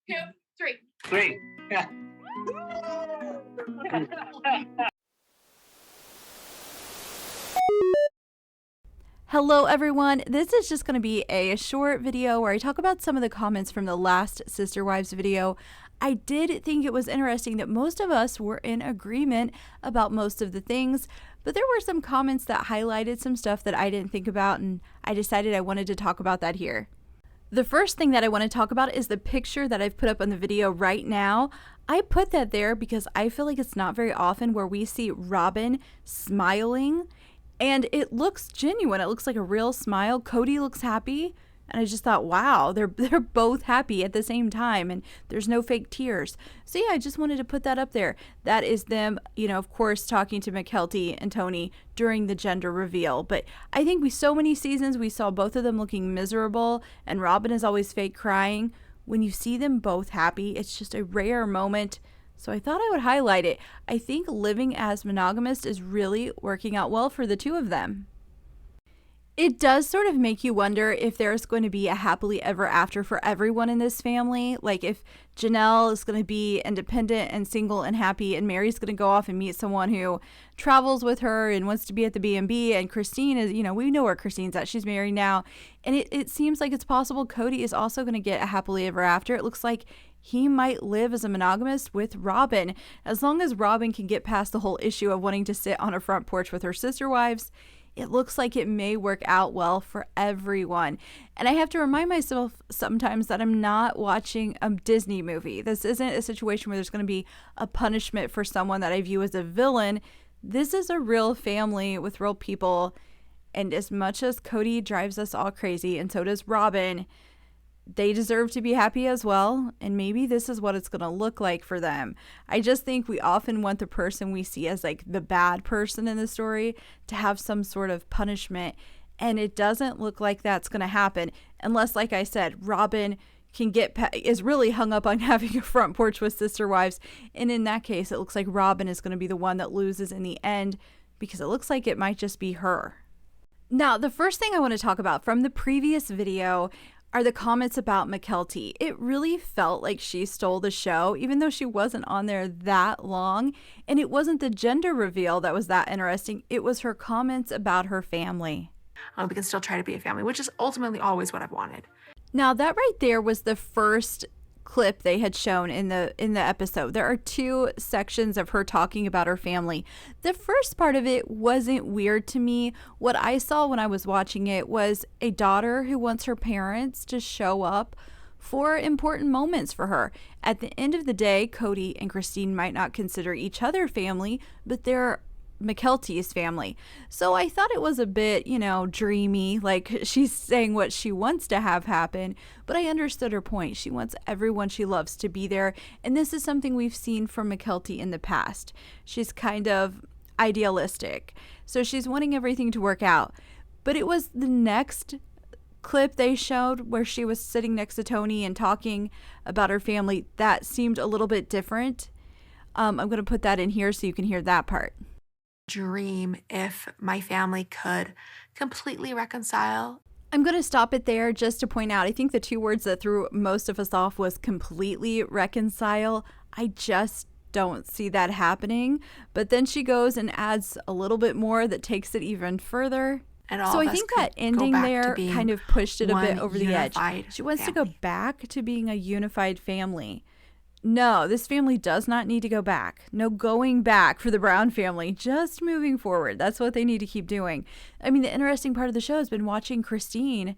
2, 3. 3. Yeah. Hello everyone, this is just going to be a short video where I talk about some of the comments from the last Sister Wives video. I did think it was interesting that most of us were in agreement about most of the things, but there were some comments that highlighted some stuff that I didn't think about, and I decided I wanted to talk about that here. The first thing that I want to talk about is the picture that I've put up on the video right now. I put that there because I feel like it's not very often where we see Robyn smiling. And it looks genuine. It looks like a real smile. Kody looks happy. And I just thought, wow, they're both happy at the same time. And there's no fake tears. So yeah, I just wanted to put that up there. That is them, of course, talking to Mykelti and Tony during the gender reveal. But I think so many seasons, we saw both of them looking miserable. And Robyn is always fake crying. When you see them both happy, it's just a rare moment. So I thought I would highlight it. I think living as monogamous is really working out well for the two of them. It does sort of make you wonder if there's going to be a happily ever after for everyone in this family. Like if Janelle is going to be independent and single and happy, and Mary's going to go off and meet someone who travels with her and wants to be at the B&B, and Christine is, we know where Christine's at. She's married now. And it seems like it's possible Kody is also going to get a happily ever after. It looks like he might live as a monogamist with Robyn. As long as Robyn can get past the whole issue of wanting to sit on a front porch with her sister wives, it looks like it may work out well for everyone. And I have to remind myself sometimes that I'm not watching a Disney movie. This isn't a situation where there's going to be a punishment for someone that I view as a villain. This is a real family with real people. And as much as Kody drives us all crazy, and so does Robyn, they deserve to be happy as well, and maybe this is what it's going to look like for them. I just think we often want the person we see as like the bad person in the story to have some sort of punishment, and it doesn't look like that's going to happen unless, like I said, Robyn is really hung up on having a front porch with sister wives, and in that case it looks like Robyn is going to be the one that loses in the end because it looks like it might just be her. Now, the first thing I want to talk about from the previous video are the comments about Mykelti. It really felt like she stole the show, even though she wasn't on there that long. And it wasn't the gender reveal that was that interesting. It was her comments about her family. We can still try to be a family, which is ultimately always what I've wanted. Now, that right there was the first clip they had shown in the episode. There are two sections of her talking about her family. The first part of it wasn't weird to me. What I saw when I was watching it was a daughter who wants her parents to show up for important moments for her. At the end of the day, Kody and Christine might not consider each other family, but they're Mykelti's family. So I thought it was a bit, dreamy, like she's saying what she wants to have happen, but I understood her point. She wants everyone she loves to be there, and this is something we've seen from Mykelti in the past. She's kind of idealistic, so she's wanting everything to work out. But it was the next clip they showed where she was sitting next to Tony and talking about her family that seemed a little bit different. I'm going to put that in here so you can hear that part. Dream if my family could completely reconcile. I'm going to stop it there just to point out, I think the two words that threw most of us off was completely reconcile. I just don't see that happening. But then she goes and adds a little bit more that takes it even further. So I think that ending there kind of pushed it a bit over the edge. She wants to go back to being a unified family. No, this family does not need to go back. No going back for the Brown family, just moving forward. That's what they need to keep doing. I mean, the interesting part of the show has been watching Christine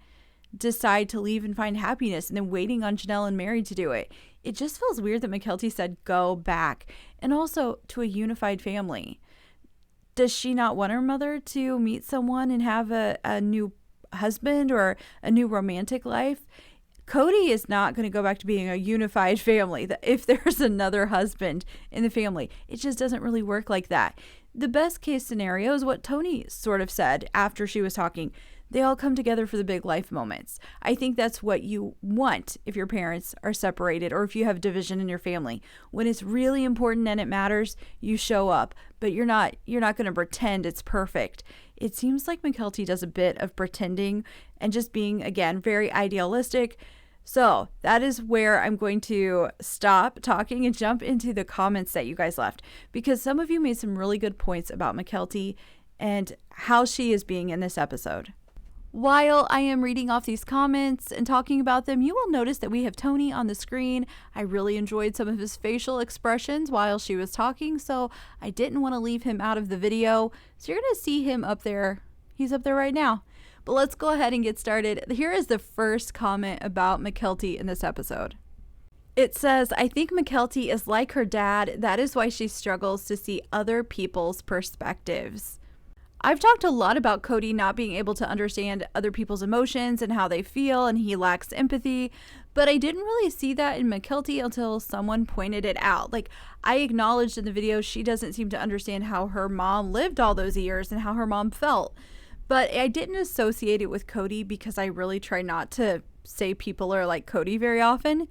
decide to leave and find happiness and then waiting on Janelle and Mary to do it. It just feels weird that Mykelti said go back, and also to a unified family. Does she not want her mother to meet someone and have a new husband or a new romantic life? Kody is not going to go back to being a unified family. If there's another husband in the family, it just doesn't really work like that. The best case scenario is what Tony sort of said after she was talking. They all come together for the big life moments. I think that's what you want if your parents are separated or if you have division in your family. When it's really important and it matters, you show up, but you're not going to pretend it's perfect. It seems like Mykelti does a bit of pretending and just being, again, very idealistic. So that is where I'm going to stop talking and jump into the comments that you guys left, because some of you made some really good points about Mykelti and how she is being in this episode. While I am reading off these comments and talking about them, you will notice that we have Tony on the screen. I really enjoyed some of his facial expressions while she was talking, so I didn't want to leave him out of the video. So you're going to see him up there. He's up there right now. But let's go ahead and get started. Here is the first comment about Mykelti in this episode. It says, I think Mykelti is like her dad. That is why she struggles to see other people's perspectives. I've talked a lot about Kody not being able to understand other people's emotions and how they feel, and he lacks empathy, but I didn't really see that in Mykelti until someone pointed it out. Like, I acknowledged in the video she doesn't seem to understand how her mom lived all those years and how her mom felt, but I didn't associate it with Kody because I really try not to say people are like Kody very often.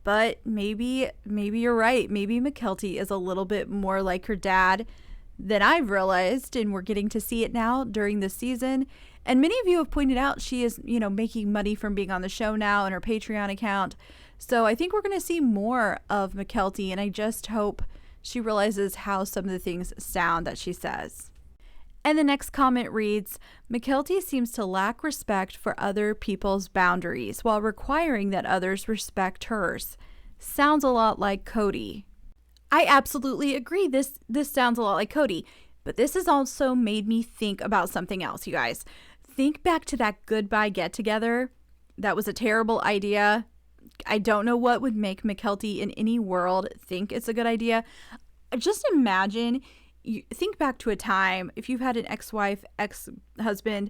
But maybe you're right. Maybe Mykelti is a little bit more like her dad than I've realized, and we're getting to see it now during this season. And many of you have pointed out she is, making money from being on the show now and her Patreon account. So I think we're going to see more of Mykelti, and I just hope she realizes how some of the things sound that she says. And the next comment reads, Mykelti seems to lack respect for other people's boundaries while requiring that others respect hers. Sounds a lot like Kody. I absolutely agree. This sounds a lot like Kody, but this has also made me think about something else, you guys. Think back to that goodbye get-together. That was a terrible idea. I don't know what would make Mykelti in any world think it's a good idea. Just imagine, think back to a time, if you've had an ex-wife, ex-husband,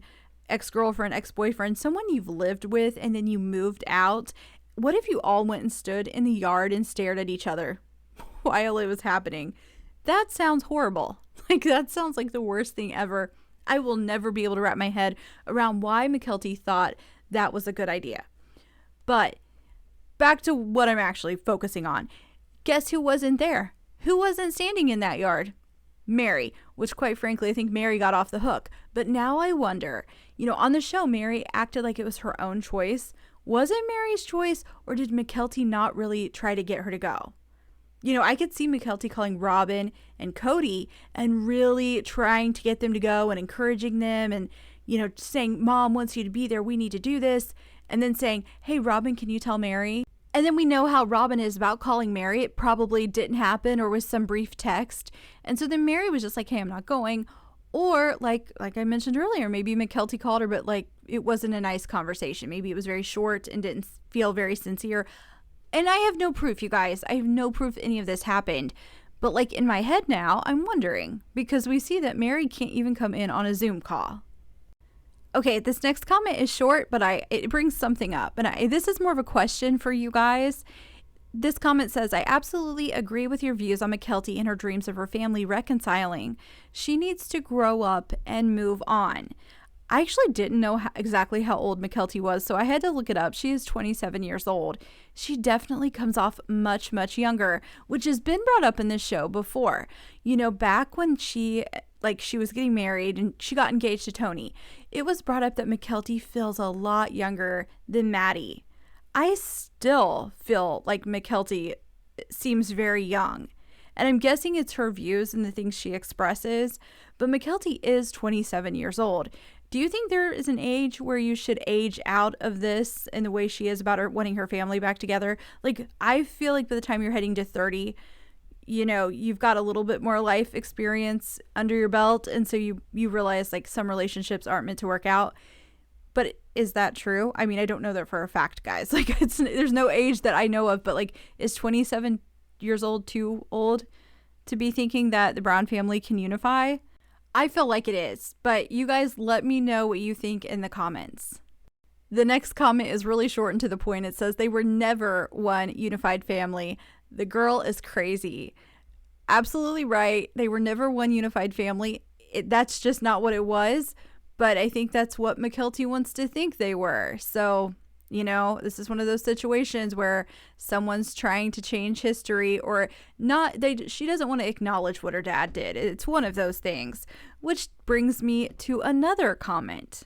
ex-girlfriend, ex-boyfriend, someone you've lived with, and then you moved out. What if you all went and stood in the yard and stared at each other while it was happening? That sounds horrible. Like, that sounds like the worst thing ever. I will never be able to wrap my head around why Mykelti thought that was a good idea. But back to what I'm actually focusing on. Guess who wasn't there? Who wasn't standing in that yard? Mary, which quite frankly, I think Mary got off the hook. But now I wonder, on the show, Mary acted like it was her own choice. Was it Mary's choice, or did Mykelti not really try to get her to go? I could see Mykelti calling Robyn and Kody and really trying to get them to go and encouraging them and, saying, Mom wants you to be there. We need to do this. And then saying, hey, Robyn, can you tell Mary? And then we know how Robyn is about calling Mary. It probably didn't happen or was some brief text. And so then Mary was just like, hey, I'm not going. Or like I mentioned earlier, maybe Mykelti called her, but it wasn't a nice conversation. Maybe it was very short and didn't feel very sincere. And I have no proof, you guys. I have no proof any of this happened. But in my head now, I'm wondering, because we see that Mary can't even come in on a Zoom call. Okay, this next comment is short, but it brings something up. And this is more of a question for you guys. This comment says, I absolutely agree with your views on Mykelti and her dreams of her family reconciling. She needs to grow up and move on. I actually didn't know exactly how old Mykelti was, so I had to look it up. She is 27 years old. She definitely comes off much, much younger, which has been brought up in this show before. Back when she was getting married and she got engaged to Tony, it was brought up that Mykelti feels a lot younger than Maddie. I still feel like Mykelti seems very young. And I'm guessing it's her views and the things she expresses, but Mykelti is 27 years old. Do you think there is an age where you should age out of this in the way she is about her wanting her family back together? I feel like by the time you're heading to 30, you've got a little bit more life experience under your belt. And so you realize some relationships aren't meant to work out. But is that true? I mean, I don't know that for a fact, guys. There's no age that I know of, but is 27 years old too old to be thinking that the Brown family can unify? I feel like it is, but you guys let me know what you think in the comments. The next comment is really short and to the point. It says, they were never one unified family. The girl is crazy. Absolutely right. They were never one unified family. That's just not what it was, but I think that's what Mykelti wants to think they were. So, this is one of those situations where someone's trying to change history or not. She doesn't want to acknowledge what her dad did. It's one of those things, which brings me to another comment.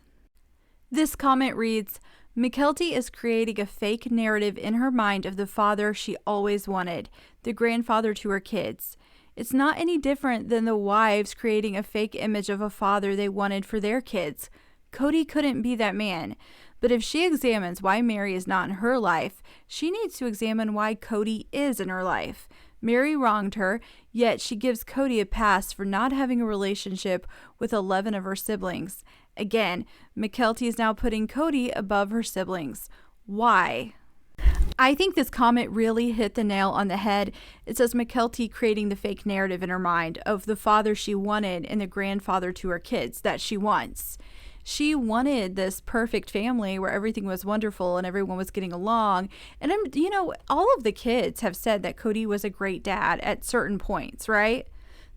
This comment reads, Mykelti is creating a fake narrative in her mind of the father she always wanted, the grandfather to her kids. It's not any different than the wives creating a fake image of a father they wanted for their kids. Kody couldn't be that man. But if she examines why Meri is not in her life, she needs to examine why Kody is in her life. Meri wronged her, yet she gives Kody a pass for not having a relationship with 11 of her siblings. Again, Mykelti is now putting Kody above her siblings. Why? I think this comment really hit the nail on the head. It says Mykelti creating the fake narrative in her mind of the father she wanted and the grandfather to her kids that she wants. She wanted this perfect family where everything was wonderful and everyone was getting along. And all of the kids have said that Kody was a great dad at certain points, right?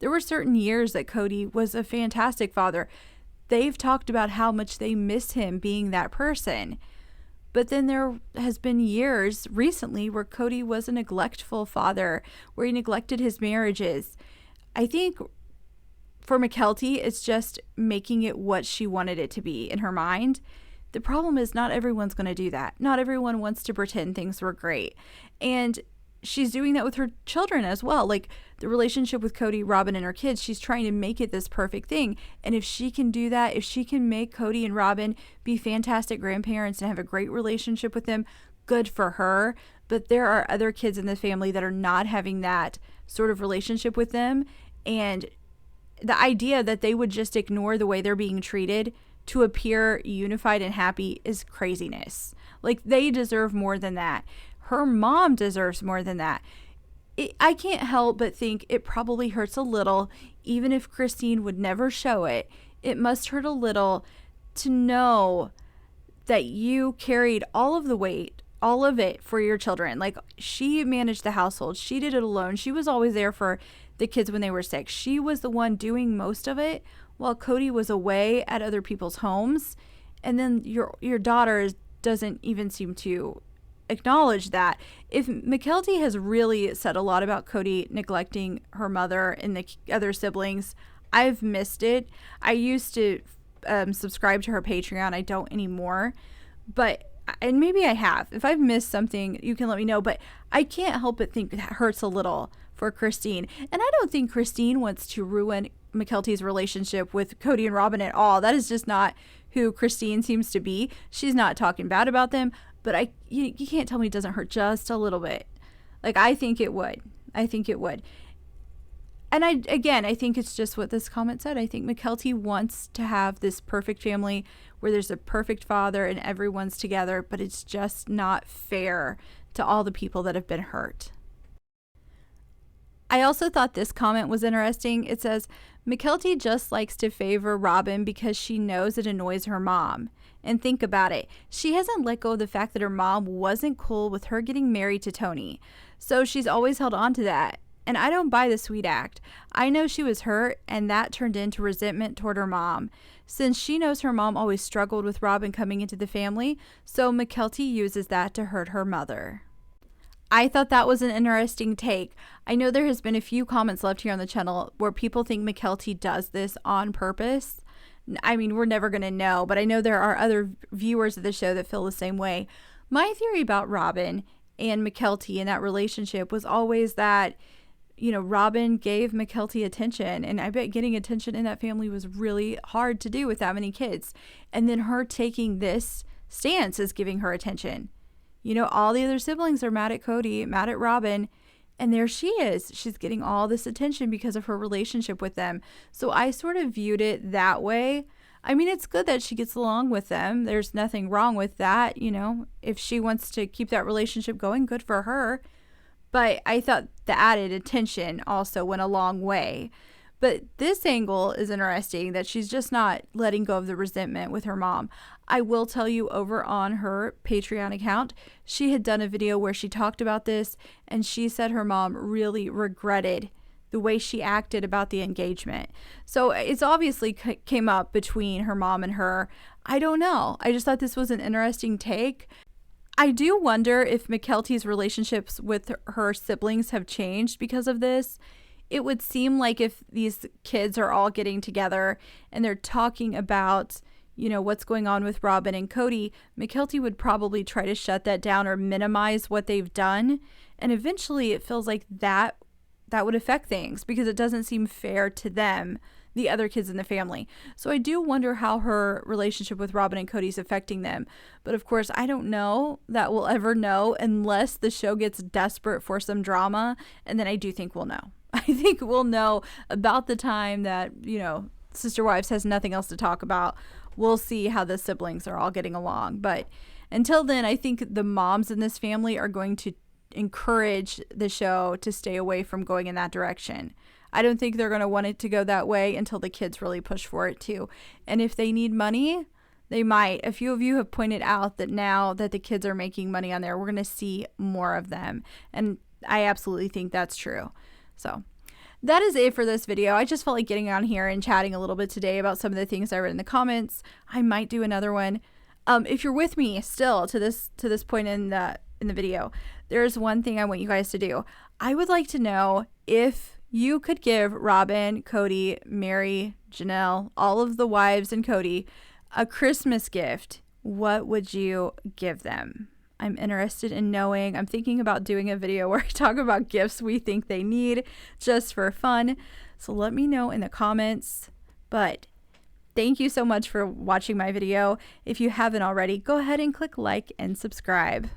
There were certain years that Kody was a fantastic father. They've talked about how much they miss him being that person. But then there has been years recently where Kody was a neglectful father, where he neglected his marriages. I think for Mykelti, it's just making it what she wanted it to be in her mind. The problem is not everyone's going to do that. Not everyone wants to pretend things were great. And she's doing that with her children as well. Like the relationship with Kody, Robyn, and her kids, she's trying to make it this perfect thing. And if she can do that, if she can make Kody and Robyn be fantastic grandparents and have a great relationship with them, good for her. But there are other kids in the family that are not having that sort of relationship with them. And the idea that they would just ignore the way they're being treated to appear unified and happy is craziness. Like, they deserve more than that. Her mom deserves more than that. I can't help but think it probably hurts a little, even if Christine would never show it. It must hurt a little to know that you carried all of the weight, all of it for your children. Like, she managed the household. She did it alone. She was always there for the kids when they were sick. She was the one doing most of it while Kody was away at other people's homes. And then your daughter doesn't even seem to acknowledge that. If Mykelti has really said a lot about Kody neglecting her mother and the other siblings, I've missed it. I used to subscribe to her Patreon. I don't anymore. And maybe I have. If I've missed something, you can let me know. But I can't help but think that hurts a little for Christine. And I don't think Christine wants to ruin Mykelti's relationship with Kody and Robyn at all. That is just not who Christine seems to be. She's not talking bad about them. But you can't tell me it doesn't hurt just a little bit. Like, I think it would. I think it would. And I think it's just what this comment said. I think Mykelti wants to have this perfect family where there's a perfect father and everyone's together, but it's just not fair to all the people that have been hurt. I also thought this comment was interesting. It says, Mykelti just likes to favor Robyn because she knows it annoys her mom. And think about it. She hasn't let go of the fact that her mom wasn't cool with her getting married to Tony. So she's always held on to that. And I don't buy the sweet act. I know she was hurt, and that turned into resentment toward her mom. Since she knows her mom always struggled with Robyn coming into the family, so Mykelti uses that to hurt her mother. I thought that was an interesting take. I know there has been a few comments left here on the channel where people think Mykelti does this on purpose. I mean, we're never going to know, but I know there are other viewers of the show that feel the same way. My theory about Robyn and Mykelti and that relationship was always that, Robyn gave Mykelti attention, and I bet getting attention in that family was really hard to do with that many kids. And then her taking this stance is giving her attention. All the other siblings are mad at Kody, mad at Robyn, and there she is. She's getting all this attention because of her relationship with them. So I sort of viewed it that way. I mean, it's good that she gets along with them. There's nothing wrong with that. If she wants to keep that relationship going, good for her. But I thought the added attention also went a long way. But this angle is interesting, that she's just not letting go of the resentment with her mom. I will tell you, over on her Patreon account, she had done a video where she talked about this, and she said her mom really regretted the way she acted about the engagement. So it's obviously came up between her mom and her. I don't know. I just thought this was an interesting take. I do wonder if Mykelti's relationships with her siblings have changed because of this. It would seem like if these kids are all getting together and they're talking about, what's going on with Robyn and Kody, Mykelti would probably try to shut that down or minimize what they've done. And eventually it feels like that would affect things because it doesn't seem fair to them, the other kids in the family. So I do wonder how her relationship with Robyn and Kody is affecting them. But of course, I don't know that we'll ever know unless the show gets desperate for some drama. And then I do think we'll know. I think we'll know about the time that, Sister Wives has nothing else to talk about. We'll see how the siblings are all getting along. But until then, I think the moms in this family are going to encourage the show to stay away from going in that direction. I don't think they're going to want it to go that way until the kids really push for it too. And if they need money, they might. A few of you have pointed out that now that the kids are making money on there, we're going to see more of them. And I absolutely think that's true. So that is it for this video. I just felt like getting on here and chatting a little bit today about some of the things I read in the comments. I might do another one. If you're with me still to this point in the video, there's one thing I want you guys to do. I would like to know if you could give Robyn, Kody, Mary, Janelle, all of the wives and Kody a Christmas gift. What would you give them? I'm interested in knowing. I'm thinking about doing a video where I talk about gifts we think they need just for fun. So let me know in the comments. But thank you so much for watching my video. If you haven't already, go ahead and click like and subscribe.